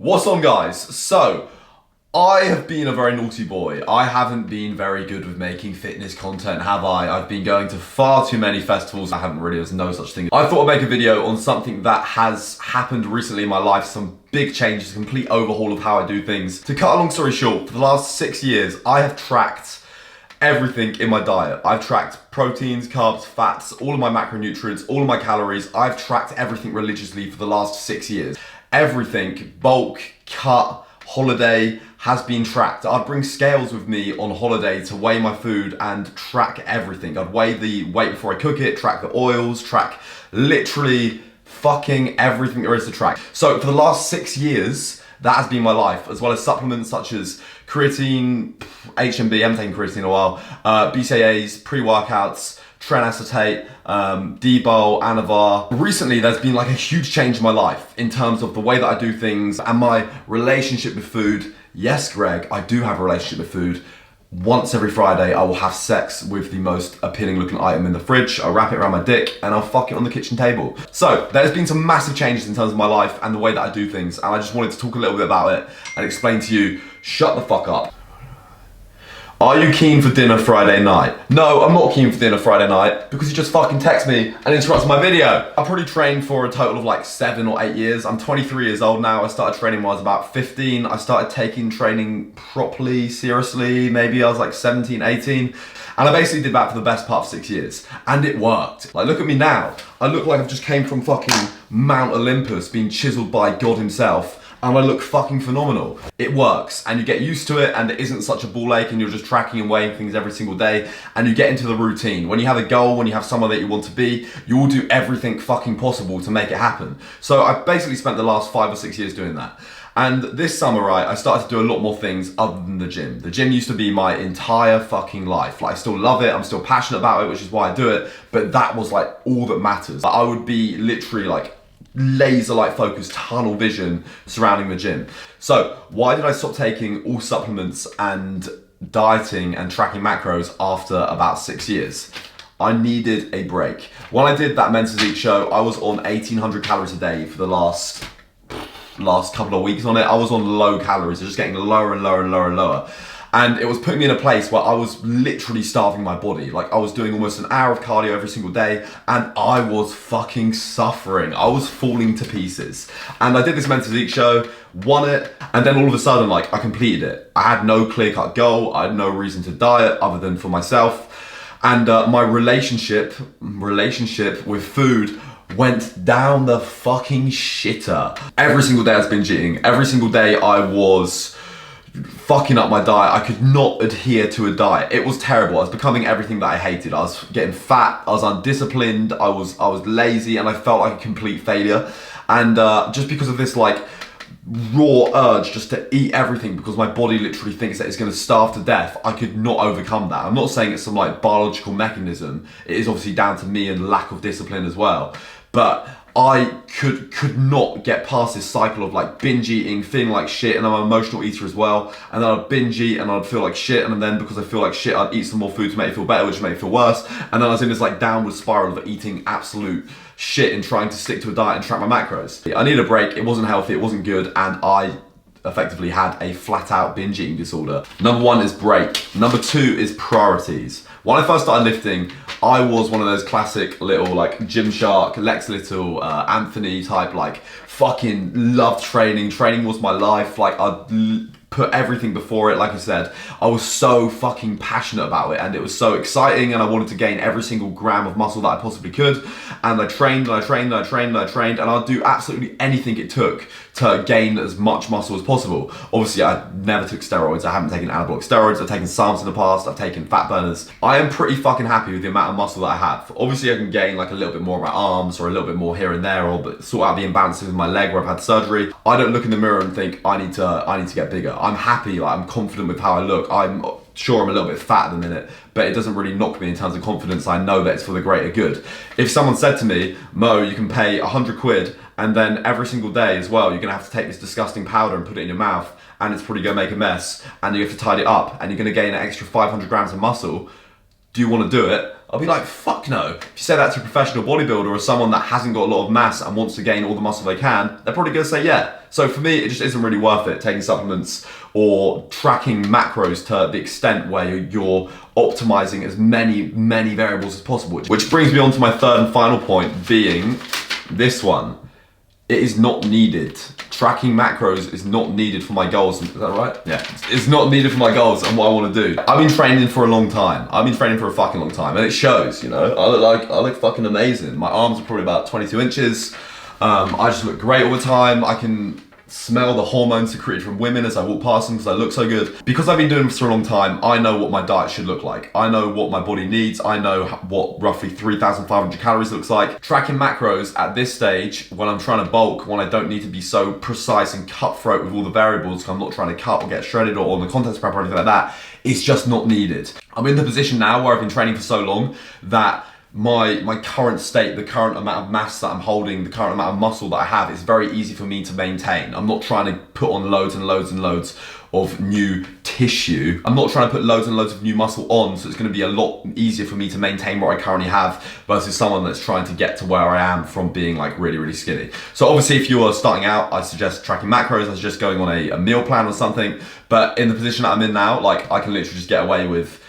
What's on, guys? So, I have been a very naughty boy. I haven't been very good with making fitness content, have I? I've been going to far too many festivals. I haven't really, there's no such thing. I thought I'd make a video on something that has happened recently in my life, some big changes, a complete overhaul of how I do things. To cut a long story short, for the last 6 years, I have tracked everything in my diet. I've tracked proteins, carbs, fats, all of my macronutrients, all of my calories. I've tracked everything religiously for the last 6 years. Everything, bulk, cut, holiday, has been tracked. I'd bring scales with me on holiday to weigh my food and track everything. I'd weigh the weight before I cook it, track the oils, track literally fucking everything there is to track. So for the last 6 years, that has been my life, as well as supplements such as creatine, HMB, I haven't taken creatine in a while, BCAAs, pre-workouts, tren acetate, D-bol, Anavar. Recently, there's been like a huge change in my life in terms of the way that I do things and my relationship with food. Yes, Greg, I do have a relationship with food. Once every Friday, I will have sex with the most appealing looking item in the fridge. I'll wrap it around my dick and I'll fuck it on the kitchen table. So there's been some massive changes in terms of my life and the way that I do things. And I just wanted to talk a little bit about it and explain to you, shut the fuck up. Are you keen for dinner Friday night? No, I'm not keen for dinner Friday night because you just fucking text me and interrupt my video. I probably trained for a total of like 7 or 8 years. I'm 23 years old now. I started training when I was about 15. I started taking training properly, seriously, maybe I was like 17, 18. And I basically did that for the best part of 6 years. And it worked. Like, look at me now. I look like I've just came from fucking Mount Olympus, being chiseled by God himself. And I look fucking phenomenal. It works, and you get used to it, and it isn't such a ball ache, and you're just tracking and weighing things every single day, and you get into the routine. When you have a goal, when you have someone that you want to be, you will do everything fucking possible to make it happen. So I basically spent the last 5 or 6 years doing that. And this summer, right, I started to do a lot more things other than the gym. The gym used to be my entire fucking life. Like, I still love it, I'm still passionate about it, which is why I do it, but that was like all that matters. I would be literally like, laser-like focused tunnel vision surrounding the gym. So why did I stop taking all supplements and dieting and tracking macros after about 6 years? I needed a break. When I did that men's physique show, I was on 1,800 calories a day for the last couple of weeks on it. I was on low calories, just getting lower and lower and lower and lower. And it was putting me in a place where I was literally starving my body. Like, I was doing almost an hour of cardio every single day and I was fucking suffering. I was falling to pieces. And I did this men's physique show, won it, and then all of a sudden, like, I completed it. I had no clear-cut goal. I had no reason to diet other than for myself. And my relationship with food went down the fucking shitter. Every single day I was binge eating. Every single day I was fucking up my diet. I could not adhere to a diet. It was terrible. I was becoming everything that I hated. I was getting fat, I was undisciplined, I was lazy, and I felt like a complete failure. And just because of this like raw urge just to eat everything because my body literally thinks that it's going to starve to death, I could not overcome that. I'm not saying it's some like biological mechanism. It is obviously down to me and lack of discipline as well. But I could not get past this cycle of like binge eating, feeling like shit, and I'm an emotional eater as well. And then I'd binge eat and I'd feel like shit, and then because I feel like shit, I'd eat some more food to make it feel better, which made it feel worse. And then I was in this like downward spiral of eating absolute shit and trying to stick to a diet and track my macros. I needed a break, it wasn't healthy, it wasn't good, and I effectively had a flat out binge eating disorder. Number 1 is break. Number 2 is priorities. When I first started lifting, I was one of those classic little like Gymshark, Lex Little, Anthony type, like fucking loved training. Training was my life. Like, I'd put everything before it. Like I said, I was so fucking passionate about it and it was so exciting, and I wanted to gain every single gram of muscle that I possibly could. And I trained and I trained and I trained and I trained, and I'd do absolutely anything it took to gain as much muscle as possible. Obviously, I never took steroids. I haven't taken anabolic steroids. I've taken SARMs in the past. I've taken fat burners. I am pretty fucking happy with the amount of muscle that I have. Obviously, I can gain like a little bit more of my arms or a little bit more here and there, or sort out the imbalances with my leg where I've had surgery. I don't look in the mirror and think I need to get bigger. I'm happy, like, I'm confident with how I look. I'm sure I'm a little bit fat at the minute, but it doesn't really knock me in terms of confidence. I know that it's for the greater good. If someone said to me, Mo, you can pay 100 quid and then every single day as well, you're gonna have to take this disgusting powder and put it in your mouth, and it's probably gonna make a mess, and you have to tidy it up, and you're gonna gain an extra 500 grams of muscle. Do you wanna do it? I'll be like, fuck no. If you say that to a professional bodybuilder or someone that hasn't got a lot of mass and wants to gain all the muscle they can, they're probably gonna say yeah. So for me, it just isn't really worth it taking supplements or tracking macros to the extent where you're optimizing as many variables as possible. Which brings me on to my third and final point, being this one. It is not needed. Tracking macros is not needed for my goals. Is that right? Yeah. It's not needed for my goals and what I want to do. I've been training for a long time. I've been training for a fucking long time, and it shows, you know. I look fucking amazing. My arms are probably about 22 inches. I just look great all the time. I can smell the hormones secreted from women as I walk past them because I look so good. Because I've been doing this for a long time, I know what my diet should look like. I know what my body needs. I know what roughly 3,500 calories looks like. Tracking macros at this stage, when I'm trying to bulk, when I don't need to be so precise and cutthroat with all the variables, because I'm not trying to cut or get shredded or on the contest prep or anything like that, it's just not needed. I'm in the position now where I've been training for so long that my current state, the current amount of mass that I'm holding, the current amount of muscle that I have, is very easy for me to maintain. I'm not trying to put on loads and loads and loads of new tissue. I'm not trying to put loads and loads of new muscle on, so it's going to be a lot easier for me to maintain what I currently have versus someone that's trying to get to where I am from being like really skinny. So obviously if you are starting out, I suggest tracking macros. I suggest going on a meal plan or something. But in the position that I'm in now, like I can literally just get away with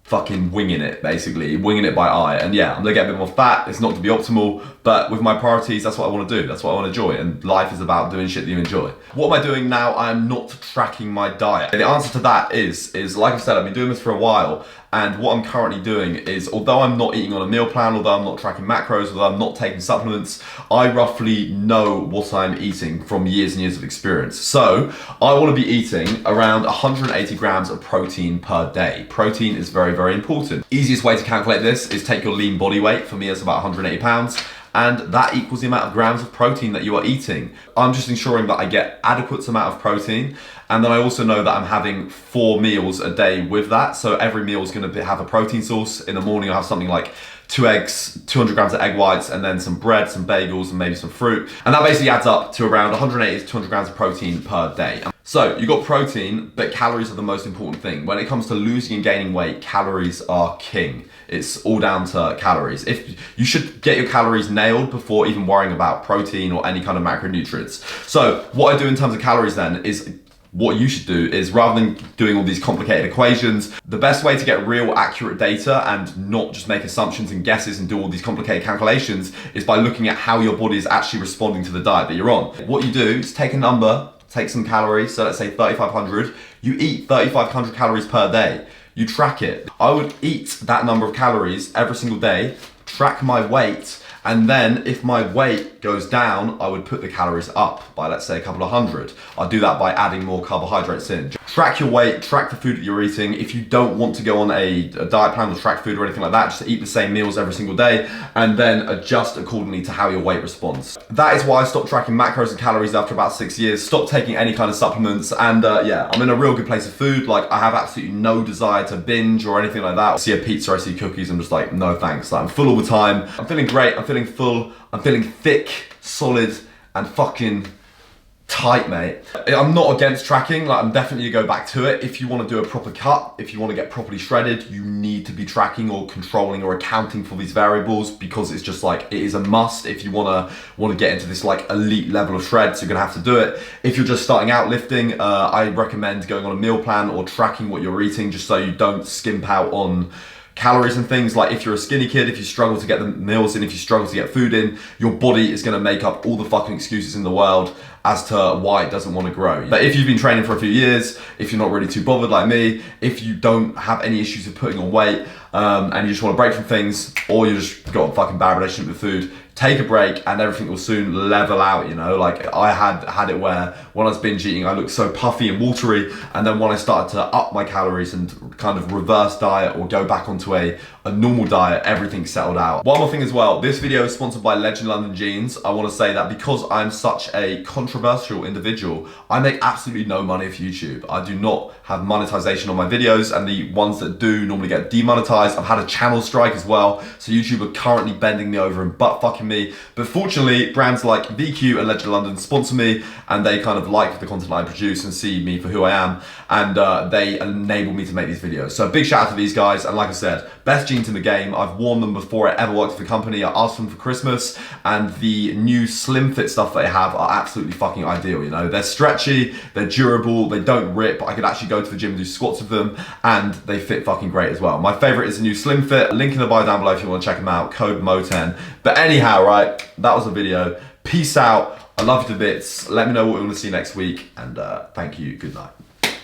fucking winging it, basically, winging it by eye. And yeah, I'm gonna get a bit more fat. It's not to be optimal, but with my priorities, that's what I want to do. That's what I want to enjoy. And life is about doing shit that you enjoy. What am I doing now? I'm not tracking my diet. And the answer to that is like I said, I've been doing this for a while. And what I'm currently doing is, although I'm not eating on a meal plan, although I'm not tracking macros, although I'm not taking supplements, I roughly know what I'm eating from years and years of experience. So I want to be eating around 180 grams of protein per day. Protein is very important. Easiest way to calculate this is take your lean body weight. For me, it's about 180 pounds. And that equals the amount of grams of protein that you are eating. I'm just ensuring that I get adequate amount of protein, and then I also know that I'm having 4 meals a day with that. So every meal is going to have a protein source. In the morning I'll have something like 2 eggs, 200 grams of egg whites, and then some bread, some bagels, and maybe some fruit. And that basically adds up to around 180 to 200 grams of protein per day. So you got protein, but calories are the most important thing. When it comes to losing and gaining weight, calories are king. It's all down to calories. If you should get your calories nailed before even worrying about protein or any kind of macronutrients. So what I do in terms of calories then is, what you should do is, rather than doing all these complicated equations, the best way to get real accurate data and not just make assumptions and guesses and do all these complicated calculations is by looking at how your body is actually responding to the diet that you're on. What you do is take a number, take some calories, so let's say 3,500, you eat 3,500 calories per day. You track it. I would eat that number of calories every single day, track my weight, and then if my weight goes down, I would put the calories up by, let's say, a couple of hundred. I'll do that by adding more carbohydrates in. Track your weight, track the food that you're eating. If you don't want to go on a diet plan or track food or anything like that, just eat the same meals every single day and then adjust accordingly to how your weight responds. That is why I stopped tracking macros and calories after about 6 years, stopped taking any kind of supplements, and yeah, I'm in a real good place of food. Like, I have absolutely no desire to binge or anything like that. I see a pizza, I see cookies, I'm just like, no thanks. Like, I'm full all the time. I'm feeling great, I'm feeling full, I'm feeling thick, solid, and fucking tight, mate. I'm not against tracking. Like, I'm definitely gonna go back to it. If you want to do a proper cut, if you want to get properly shredded, you need to be tracking or controlling or accounting for these variables, because it's just like, it is a must if you want to get into this like elite level of shred. So you're gonna have to do it. If you're just starting out lifting, I recommend going on a meal plan or tracking what you're eating, just so you don't skimp out on calories and things. Like, if you're a skinny kid, if you struggle to get the meals in, if you struggle to get food in, your body is going to make up all the fucking excuses in the world as to why it doesn't want to grow. But if you've been training for a few years, if you're not really too bothered like me, if you don't have any issues with putting on weight, and you just want to break from things, or you just got a fucking bad relationship with food, take a break and everything will soon level out, you know? Like, I had it where when I was binge eating, I looked so puffy and watery, and then when I started to up my calories and kind of reverse diet or go back onto a normal diet, everything settled out. One more thing as well, this video is sponsored by Legend London Jeans. I want to say that because I'm such a controversial individual, I make absolutely no money off YouTube. I do not have monetization on my videos, and the ones that do normally get demonetized. I've had a channel strike as well, so YouTube are currently bending me over and butt fucking me. But fortunately, brands like VQ and Legend London sponsor me, and they kind of like the content I produce and see me for who I am, and they enable me to make these videos. So big shout out to these guys, and like I said, best jeans in the game. I've worn them before I ever worked for the company. I asked them for Christmas, and the new slim fit stuff they have are absolutely fucking ideal, you know? They're stretchy, they're durable, they don't rip. I could actually go to the gym and do squats with them, and they fit fucking great as well. My favorite is the new slim fit. Link in the bio down below if you want to check them out, code MO10. But anyhow, right, that was the video. Peace out. I love you to bits. Let me know what we want to see next week, and thank you. Good night.